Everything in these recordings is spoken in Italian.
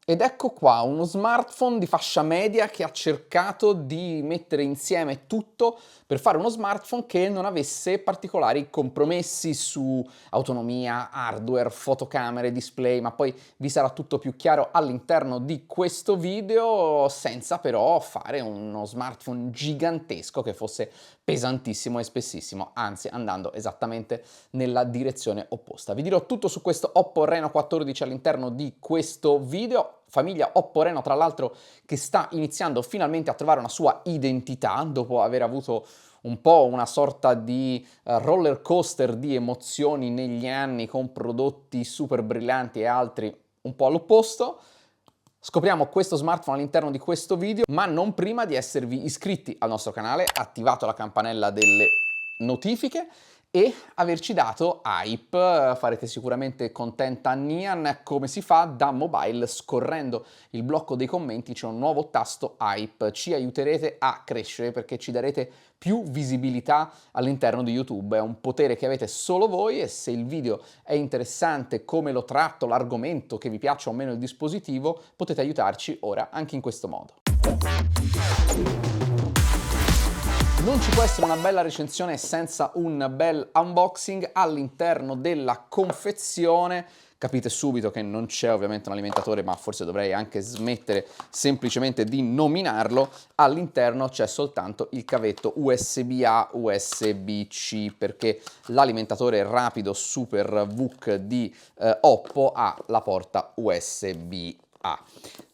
Ed ecco qua, uno smartphone di fascia media che ha cercato di mettere insieme tutto per fare uno smartphone che non avesse particolari compromessi su autonomia, hardware, fotocamere, display, ma poi vi sarà tutto più chiaro all'interno di questo video, senza però fare uno smartphone gigantesco che fosse pesantissimo e spessissimo, anzi andando esattamente nella direzione opposta. Vi dirò tutto su questo Oppo Reno 14 all'interno di questo video, famiglia Oppo Reno tra l'altro che sta iniziando finalmente a trovare una sua identità dopo aver avuto un po' una sorta di roller coaster di emozioni negli anni con prodotti super brillanti e altri un po' all'opposto. Scopriamo questo smartphone all'interno di questo video, ma non prima di esservi iscritti al nostro canale, attivato la campanella delle notifiche e averci dato hype. Farete sicuramente contenta Nian. Come si fa? Da mobile, scorrendo il blocco dei commenti c'è un nuovo tasto hype, ci aiuterete a crescere perché ci darete più visibilità all'interno di YouTube, è un potere che avete solo voi e se il video è interessante, come lo tratto, l'argomento, che vi piaccia o meno il dispositivo, potete aiutarci ora anche in questo modo. Non ci può essere una bella recensione senza un bel unboxing all'interno della confezione. Capite subito che non c'è ovviamente un alimentatore, ma forse dovrei anche smettere semplicemente di nominarlo. All'interno c'è soltanto il cavetto USB-A, USB-C, perché l'alimentatore rapido Super VOOC di Oppo ha la porta USB-A.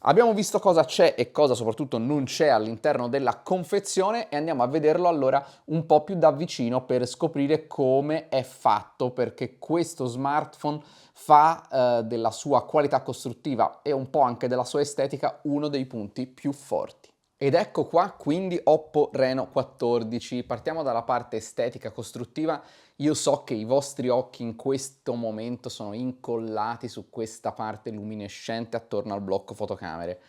Abbiamo visto cosa c'è e cosa soprattutto non c'è all'interno della confezione e andiamo a vederlo allora un po' più da vicino per scoprire come è fatto, perché questo smartphone fa della sua qualità costruttiva e un po' anche della sua estetica uno dei punti più forti. Ed ecco qua quindi Oppo Reno 14. Partiamo dalla parte estetica costruttiva. Io so che i vostri occhi in questo momento sono incollati su questa parte luminescente attorno al blocco fotocamere.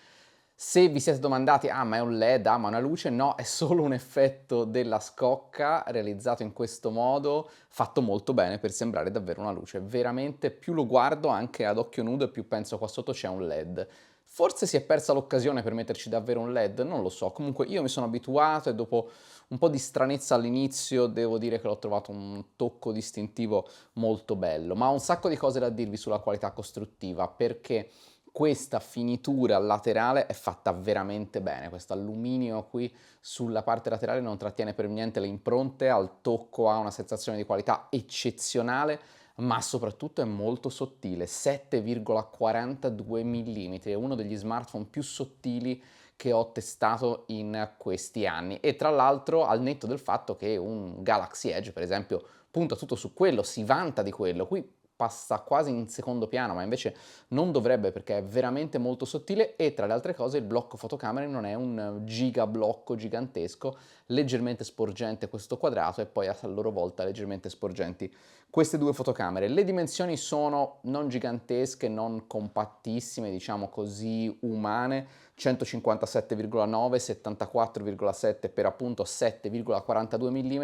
Se vi siete domandati, ah ma è un LED, ah ma è una luce, no, è solo un effetto della scocca realizzato in questo modo, fatto molto bene per sembrare davvero una luce. Veramente più lo guardo anche ad occhio nudo e più penso qua sotto c'è un LED. Forse si è persa l'occasione per metterci davvero un LED, non lo so. Comunque io mi sono abituato e dopo un po' di stranezza all'inizio devo dire che l'ho trovato un tocco distintivo molto bello, ma ho un sacco di cose da dirvi sulla qualità costruttiva perché questa finitura laterale è fatta veramente bene, questo alluminio qui sulla parte laterale non trattiene per niente le impronte, al tocco ha una sensazione di qualità eccezionale, ma soprattutto è molto sottile, 7,42 mm, è uno degli smartphone più sottili che ho testato in questi anni e tra l'altro al netto del fatto che un Galaxy Edge per esempio punta tutto su quello, si vanta di quello, qui passa quasi in secondo piano, ma invece non dovrebbe perché è veramente molto sottile e tra le altre cose il blocco fotocamere non è un giga blocco gigantesco, leggermente sporgente questo quadrato e poi a loro volta leggermente sporgenti queste due fotocamere. Le dimensioni sono non gigantesche, non compattissime, diciamo così umane, 157,9, 74,7 per appunto 7,42 mm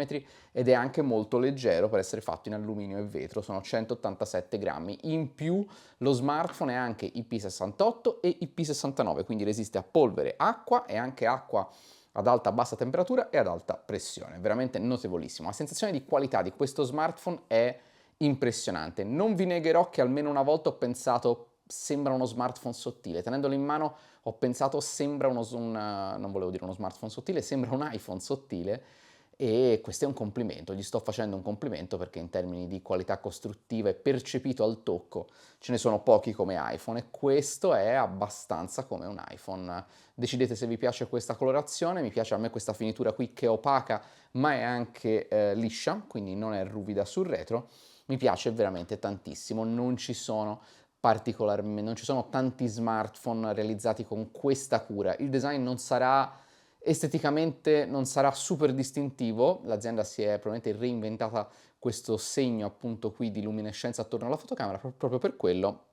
ed è anche molto leggero per essere fatto in alluminio e vetro, sono 187 grammi. In più lo smartphone è anche IP68 e IP69, quindi resiste a polvere, acqua e anche acqua ad alta bassa temperatura e ad alta pressione, veramente notevolissimo. La sensazione di qualità di questo smartphone è impressionante. Non vi negherò che almeno una volta ho pensato sembra uno smartphone sottile, tenendolo in mano ho pensato sembra non volevo dire uno smartphone sottile, sembra un iPhone sottile e questo è un complimento, gli sto facendo un complimento perché in termini di qualità costruttiva e percepito al tocco ce ne sono pochi come iPhone e questo è abbastanza come un iPhone. Decidete se vi piace questa colorazione, mi piace a me questa finitura qui che è opaca ma è anche liscia, quindi non è ruvida sul retro, mi piace veramente tantissimo, non ci sono tanti smartphone realizzati con questa cura, il design non sarà esteticamente non sarà super distintivo, l'azienda si è probabilmente reinventata questo segno appunto qui di luminescenza attorno alla fotocamera proprio per quello,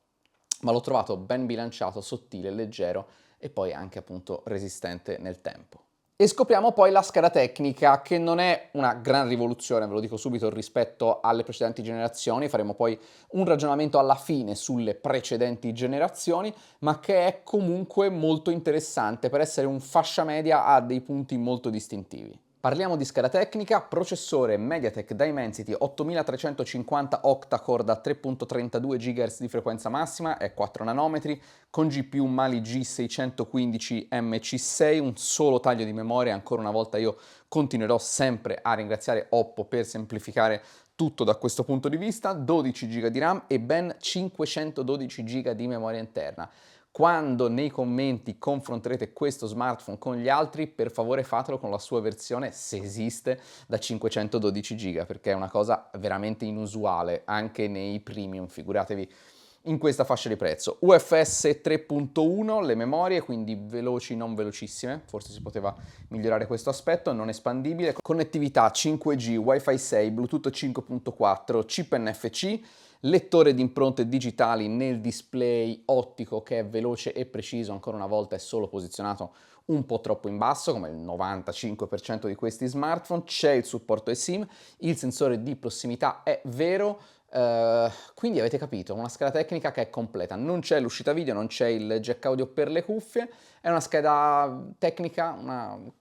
ma l'ho trovato ben bilanciato, sottile, leggero e poi anche appunto resistente nel tempo. E scopriamo poi la scheda tecnica, che non è una gran rivoluzione, ve lo dico subito, rispetto alle precedenti generazioni. Faremo poi un ragionamento alla fine sulle precedenti generazioni, ma che è comunque molto interessante. Per essere un fascia media ha dei punti molto distintivi. Parliamo di scheda tecnica, processore MediaTek Dimensity 8350 octa-core da 3.32 GHz di frequenza massima e 4 nanometri, con GPU Mali G615MC6, un solo taglio di memoria. Ancora una volta io continuerò sempre a ringraziare Oppo per semplificare tutto da questo punto di vista, 12 GB di RAM e ben 512 GB di memoria interna. Quando nei commenti confronterete questo smartphone con gli altri, per favore fatelo con la sua versione, se esiste, da 512 GB, perché è una cosa veramente inusuale anche nei premium, figuratevi in questa fascia di prezzo. UFS 3.1, le memorie, quindi veloci, non velocissime, forse si poteva migliorare questo aspetto, non espandibile, connettività 5G, Wi-Fi 6, Bluetooth 5.4, chip NFC, lettore di impronte digitali nel display ottico che è veloce e preciso, ancora una volta è solo posizionato un po' troppo in basso, come il 95% di questi smartphone, c'è il supporto eSIM, il sensore di prossimità è vero, quindi avete capito, una scheda tecnica che è completa, non c'è l'uscita video, non c'è il jack audio per le cuffie, è una scheda tecnica,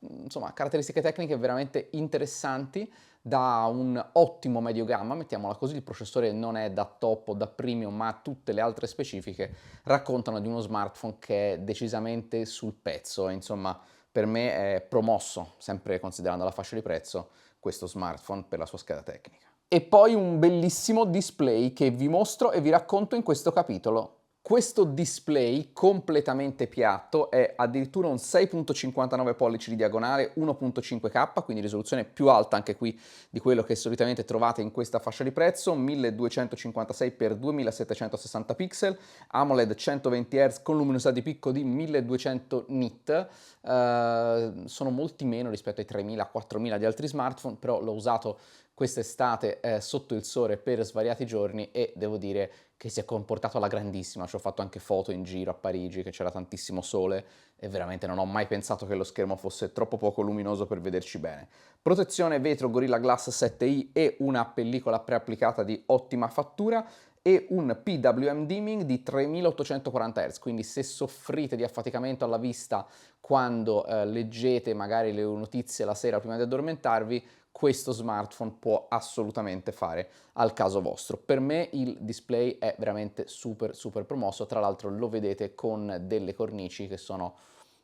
insomma, caratteristiche tecniche veramente interessanti, da un ottimo medio gamma, mettiamola così. Il processore non è da top o da premium, ma tutte le altre specifiche raccontano di uno smartphone che è decisamente sul pezzo, e insomma per me è promosso, sempre considerando la fascia di prezzo, questo smartphone per la sua scheda tecnica. E poi un bellissimo display che vi mostro e vi racconto in questo capitolo. Questo display completamente piatto è addirittura un 6.59 pollici di diagonale, 1.5K, quindi risoluzione più alta anche qui di quello che solitamente trovate in questa fascia di prezzo, 1256x2760 pixel, AMOLED 120 Hz con luminosità di picco di 1200 nit, sono molti meno rispetto ai 3000-4000 di altri smartphone, però l'ho usato quest'estate sotto il sole per svariati giorni e devo dire che si è comportato alla grandissima. Ci ho fatto anche foto in giro a Parigi, che c'era tantissimo sole e veramente non ho mai pensato che lo schermo fosse troppo poco luminoso per vederci bene. Protezione vetro Gorilla Glass 7i e una pellicola preapplicata di ottima fattura e un PWM dimming di 3840 Hz, quindi se soffrite di affaticamento alla vista quando leggete magari le notizie la sera prima di addormentarvi, questo smartphone può assolutamente fare al caso vostro. Per me il display è veramente super promosso, tra l'altro lo vedete con delle cornici che sono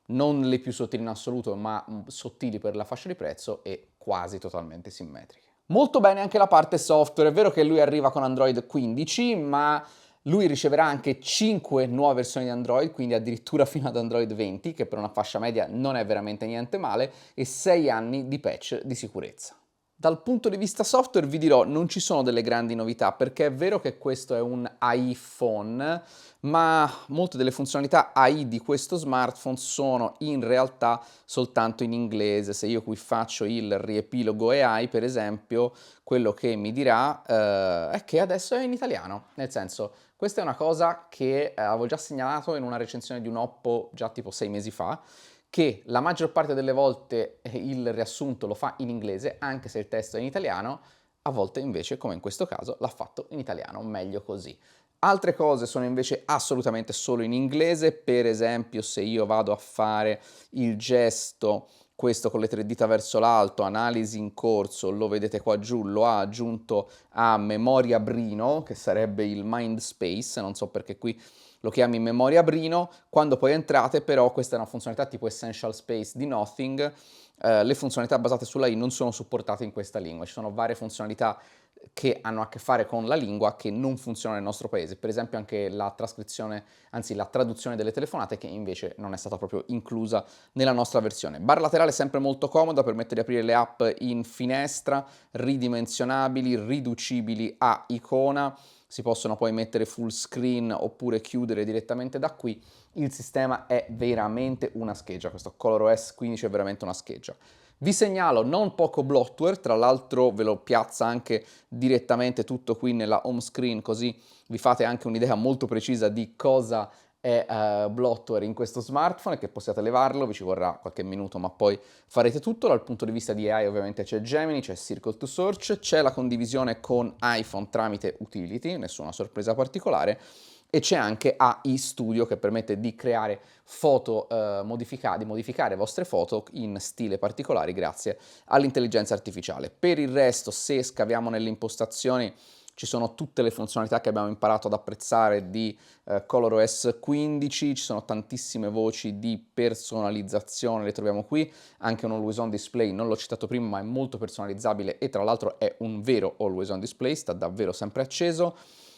non le più sottili in assoluto, ma sottili per la fascia di prezzo e quasi totalmente simmetriche. Molto bene anche la parte software, è vero che lui arriva con Android 15, ma lui riceverà anche 5 nuove versioni di Android, quindi addirittura fino ad Android 20, che per una fascia media non è veramente niente male, e 6 anni di patch di sicurezza. Dal punto di vista software vi dirò, non ci sono delle grandi novità, perché è vero che questo è un iPhone, ma molte delle funzionalità AI di questo smartphone sono in realtà soltanto in inglese. Se io qui faccio il riepilogo AI, per esempio, quello che mi dirà è che adesso è in italiano. Nel senso, questa è una cosa che avevo già segnalato in una recensione di un Oppo già tipo 6 mesi fa, che la maggior parte delle volte il riassunto lo fa in inglese, anche se il testo è in italiano, a volte invece, come in questo caso, l'ha fatto in italiano, meglio così. Altre cose sono invece assolutamente solo in inglese, per esempio se io vado a fare il gesto, questo con le 3 dita verso l'alto, analisi in corso, lo vedete qua giù, lo ha aggiunto a memoria Brino, che sarebbe il mind space, non so perché qui lo chiami memoria Brino. Quando poi entrate però, questa è una funzionalità tipo Essential Space di Nothing, le funzionalità basate sulla I non sono supportate in questa lingua, ci sono varie funzionalità che hanno a che fare con la lingua che non funzionano nel nostro paese, per esempio anche la trascrizione, anzi la traduzione delle telefonate, che invece non è stata proprio inclusa nella nostra versione. Barra laterale sempre molto comoda, permette di aprire le app in finestra, ridimensionabili, riducibili a icona, si possono poi mettere full screen oppure chiudere direttamente da qui. Il sistema è veramente una scheggia, questo ColorOS 15 è veramente una scheggia. Vi segnalo non poco bloatware, tra l'altro ve lo piazza anche direttamente tutto qui nella home screen, così vi fate anche un'idea molto precisa di cosa è bloatware in questo smartphone e che possiate levarlo, vi ci vorrà qualche minuto ma poi farete tutto. Dal punto di vista di AI ovviamente c'è Gemini, c'è Circle to Search, c'è la condivisione con iPhone tramite Utility, nessuna sorpresa particolare, e c'è anche AI Studio che permette di creare foto, di modificare vostre foto in stile particolari grazie all'intelligenza artificiale. Per il resto, se scaviamo nelle impostazioni, ci sono tutte le funzionalità che abbiamo imparato ad apprezzare di ColorOS 15, ci sono tantissime voci di personalizzazione, le troviamo qui, anche un Always On Display, non l'ho citato prima ma è molto personalizzabile e tra l'altro è un vero Always On Display, sta davvero sempre acceso.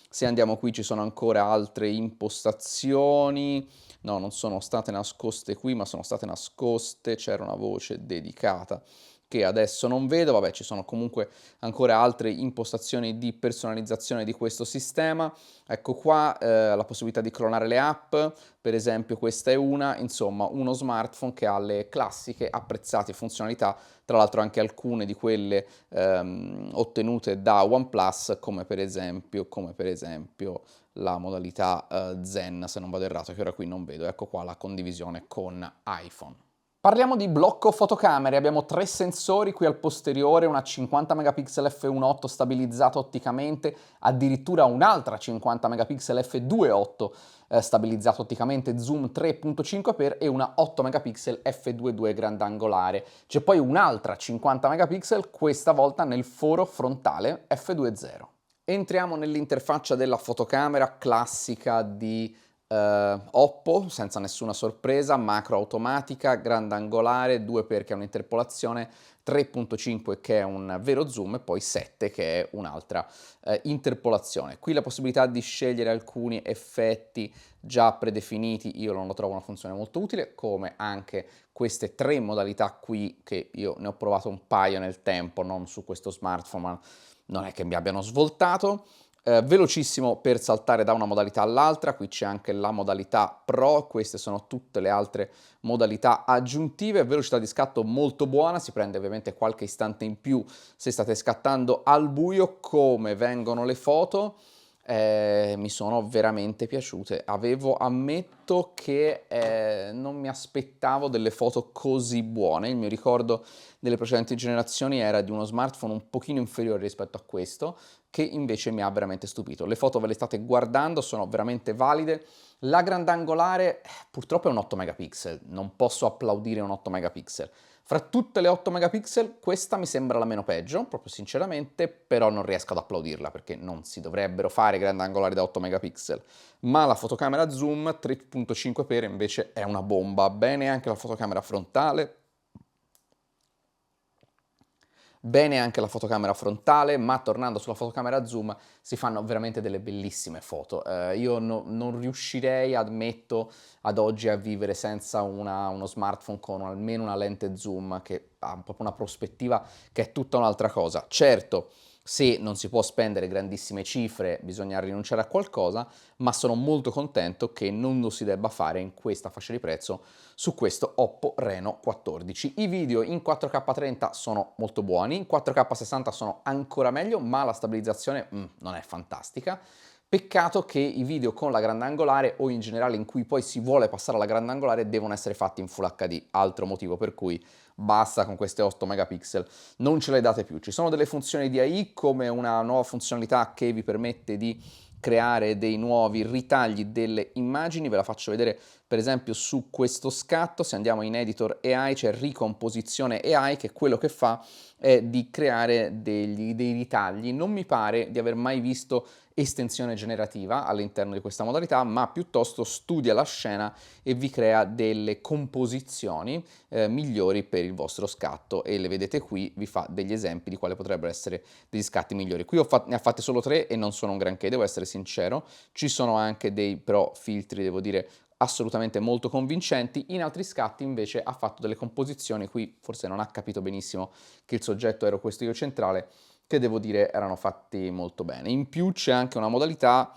Se andiamo qui ci sono ancora altre impostazioni, no, non sono state nascoste qui ma sono state nascoste, c'era una voce dedicata che adesso non vedo, vabbè ci sono comunque ancora altre impostazioni di personalizzazione di questo sistema. Ecco qua la possibilità di clonare le app, per esempio questa è una, insomma uno smartphone che ha le classiche apprezzate funzionalità, tra l'altro anche alcune di quelle ottenute da OnePlus come per esempio la modalità Zen, se non vado errato, che ora qui non vedo, ecco qua la condivisione con iPhone. Parliamo di blocco fotocamere, abbiamo 3 sensori qui al posteriore, una 50 megapixel f1.8 stabilizzata otticamente, addirittura un'altra 50 megapixel f2.8 stabilizzata otticamente, zoom 3.5x e una 8 megapixel f2.2 grandangolare. C'è poi un'altra 50 megapixel, questa volta nel foro frontale f2.0. Entriamo nell'interfaccia della fotocamera classica di Oppo, senza nessuna sorpresa, macro automatica, grandangolare, 2x che è un'interpolazione, 3.5 che è un vero zoom e poi 7 che è un'altra interpolazione. Qui la possibilità di scegliere alcuni effetti già predefiniti, io non lo trovo una funzione molto utile, come anche queste 3 modalità qui che io ne ho provato un paio nel tempo, non su questo smartphone, ma non è che mi abbiano svoltato. Velocissimo per saltare da una modalità all'altra, qui c'è anche la modalità Pro, queste sono tutte le altre modalità aggiuntive, velocità di scatto molto buona, si prende ovviamente qualche istante in più se state scattando al buio. Come vengono le foto? Mi sono veramente piaciute, ammetto che non mi aspettavo delle foto così buone, il mio ricordo delle precedenti generazioni era di uno smartphone un pochino inferiore rispetto a questo, che invece mi ha veramente stupito. Le foto ve le state guardando, sono veramente valide. La grandangolare purtroppo è un 8 megapixel, non posso applaudire un 8 megapixel. Fra tutte le 8 megapixel questa mi sembra la meno peggio, proprio sinceramente, però non riesco ad applaudirla perché non si dovrebbero fare grandangolari da 8 megapixel. Ma la fotocamera zoom 3.5x invece è una bomba, bene anche la fotocamera frontale, bene anche la fotocamera frontale, ma tornando sulla fotocamera zoom si fanno veramente delle bellissime foto. Io non riuscirei, ammetto, ad oggi a vivere senza uno smartphone con almeno una lente zoom che ha proprio una prospettiva che è tutta un'altra cosa. Certo, se non si può spendere grandissime cifre bisogna rinunciare a qualcosa, ma sono molto contento che non lo si debba fare in questa fascia di prezzo su questo Oppo Reno 14. I video in 4K30 sono molto buoni, in 4K60 sono ancora meglio, ma la stabilizzazione non è fantastica. Peccato che i video con la grandangolare o in generale in cui poi si vuole passare alla grandangolare devono essere fatti in Full HD, altro motivo per cui basta con queste 8 megapixel, non ce le date più. Ci sono delle funzioni di AI come una nuova funzionalità che vi permette di creare dei nuovi ritagli delle immagini, ve la faccio vedere per esempio su questo scatto. Se andiamo in Editor AI c'è Ricomposizione AI che quello che fa è di creare dei ritagli. Non mi pare di aver mai visto estensione generativa all'interno di questa modalità, ma piuttosto studia la scena e vi crea delle composizioni migliori per il vostro scatto e le vedete qui, vi fa degli esempi di quali potrebbero essere degli scatti migliori. Qui ne ha fatte solo 3 e non sono un granché, devo essere sincero. Ci sono anche dei però filtri, devo dire, assolutamente molto convincenti. In altri scatti invece ha fatto delle composizioni, qui forse non ha capito benissimo che il soggetto ero questo io centrale, che devo dire erano fatti molto bene. In più c'è anche una modalità,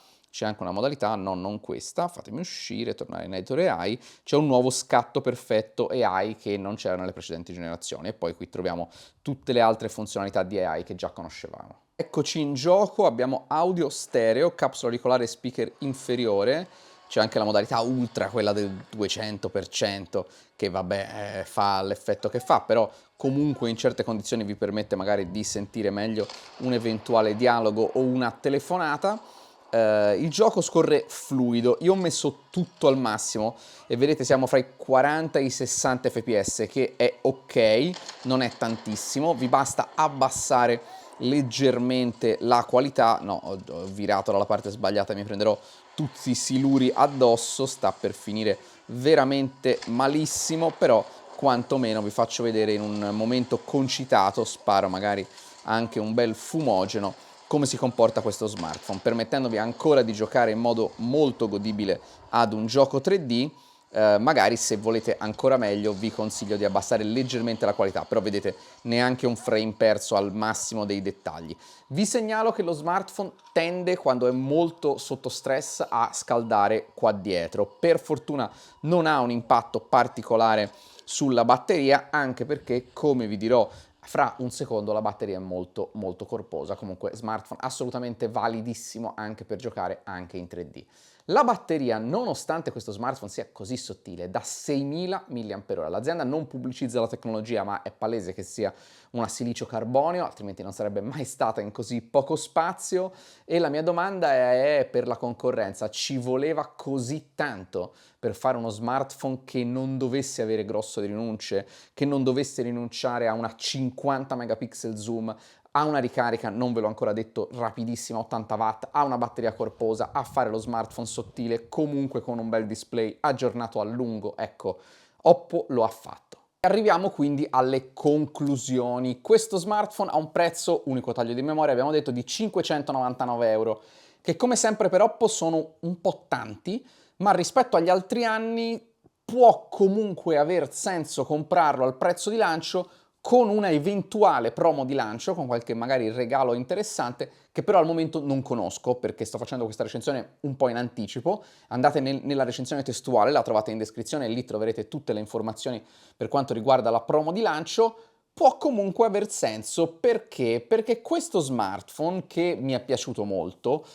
no, non questa, fatemi uscire, tornare in Editor AI, c'è un nuovo scatto perfetto AI che non c'era nelle precedenti generazioni e poi qui troviamo tutte le altre funzionalità di AI che già conoscevamo. Eccoci in gioco, abbiamo audio stereo, capsula auricolare e speaker inferiore, c'è anche la modalità ultra, quella del 200%, che vabbè fa l'effetto che fa, però comunque in certe condizioni vi permette magari di sentire meglio un eventuale dialogo o una telefonata. Il gioco scorre fluido, io ho messo tutto al massimo e vedete siamo fra i 40 e i 60 fps, che è ok, non è tantissimo, vi basta abbassare leggermente la qualità. No, ho virato dalla parte sbagliata, mi prenderò tutti i siluri addosso, sta per finire veramente malissimo, però quantomeno vi faccio vedere in un momento concitato, sparo magari anche un bel fumogeno, come si comporta questo smartphone, permettendovi ancora di giocare in modo molto godibile ad un gioco 3D. Magari se volete ancora meglio vi consiglio di abbassare leggermente la qualità, però vedete neanche un frame perso al massimo dei dettagli. Vi segnalo che lo smartphone tende, quando è molto sotto stress, a scaldare qua dietro. Per fortuna non ha un impatto particolare sulla batteria, anche perché, come vi dirò fra un secondo, la batteria è molto molto corposa. Comunque smartphone assolutamente validissimo anche per giocare anche in 3D. La batteria, nonostante questo smartphone sia così sottile, è da 6000 mAh. L'azienda non pubblicizza la tecnologia, ma è palese che sia una silicio carbonio, altrimenti non sarebbe mai stata in così poco spazio. E la mia domanda è per la concorrenza: ci voleva così tanto per fare uno smartphone che non dovesse avere grosse rinunce, che non dovesse rinunciare a una 50 megapixel zoom, ha una ricarica, non ve l'ho ancora detto, rapidissima, 80 watt, ha una batteria corposa, a fare lo smartphone sottile, comunque con un bel display aggiornato a lungo? Ecco, Oppo lo ha fatto. Arriviamo quindi alle conclusioni. Questo smartphone ha un prezzo, unico taglio di memoria, abbiamo detto, di 599 euro, che come sempre per Oppo sono un po' tanti, ma rispetto agli altri anni può comunque aver senso comprarlo al prezzo di lancio, con una eventuale promo di lancio, con qualche magari regalo interessante, che però al momento non conosco, perché sto facendo questa recensione un po' in anticipo. Andate nella recensione testuale, la trovate in descrizione, e lì troverete tutte le informazioni per quanto riguarda la promo di lancio. Può comunque aver senso, perché? Perché questo smartphone, che mi è piaciuto molto,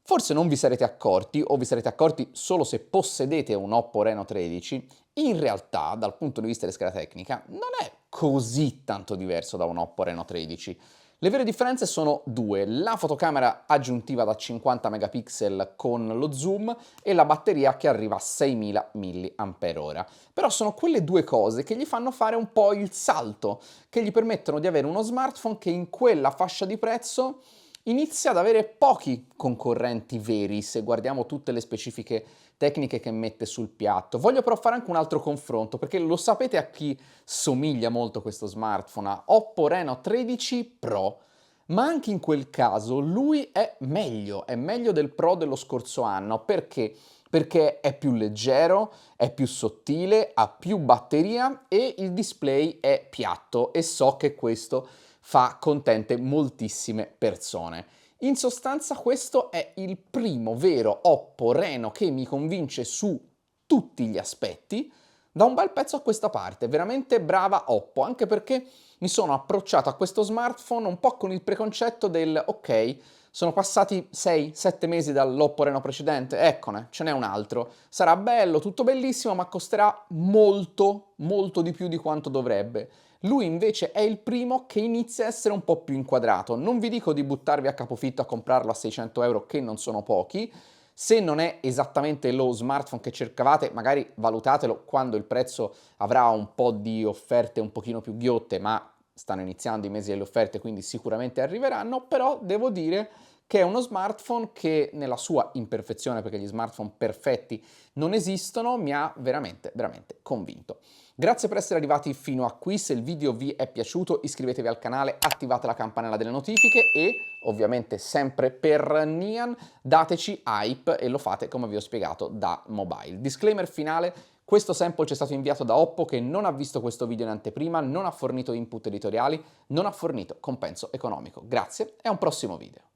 forse non vi sarete accorti, o vi sarete accorti solo se possedete un Oppo Reno 13, in realtà dal punto di vista di scheda tecnica non è così tanto diverso da un Oppo Reno 13. Le vere differenze sono due: la fotocamera aggiuntiva da 50 megapixel con lo zoom e la batteria che arriva a 6000 mAh. Però sono quelle due cose che gli fanno fare un po' il salto, che gli permettono di avere uno smartphone che in quella fascia di prezzo inizia ad avere pochi concorrenti veri, se guardiamo tutte le specifiche tecniche che mette sul piatto. Voglio però fare anche un altro confronto, perché lo sapete a chi somiglia molto questo smartphone? A Oppo Reno 13 Pro. Ma anche in quel caso lui è meglio del Pro dello scorso anno. Perché? Perché è più leggero, è più sottile, ha più batteria e il display è piatto, e so che questo fa contente moltissime persone. In sostanza questo è il primo vero Oppo Reno che mi convince su tutti gli aspetti da un bel pezzo a questa parte. Veramente brava Oppo, anche perché mi sono approcciato a questo smartphone un po' con il preconcetto del ok, sono passati 6-7 mesi dall'Oppo Reno precedente, eccone, ce n'è un altro. Sarà bello, tutto bellissimo, ma costerà molto, molto di più di quanto dovrebbe. Lui invece è il primo che inizia a essere un po' più inquadrato. Non vi dico di buttarvi a capofitto a comprarlo a 600 euro, che non sono pochi. Se non è esattamente lo smartphone che cercavate, magari valutatelo quando il prezzo avrà un po' di offerte un pochino più ghiotte, ma stanno iniziando i mesi delle offerte, quindi sicuramente arriveranno. Però devo dire che è uno smartphone che, nella sua imperfezione, perché gli smartphone perfetti non esistono, mi ha veramente, veramente convinto. Grazie per essere arrivati fino a qui. Se il video vi è piaciuto, iscrivetevi al canale, attivate la campanella delle notifiche e, ovviamente sempre per Nian, dateci hype, e lo fate come vi ho spiegato da mobile. Disclaimer finale: questo sample ci è stato inviato da Oppo, che non ha visto questo video in anteprima, non ha fornito input editoriali, non ha fornito compenso economico. Grazie e a un prossimo video.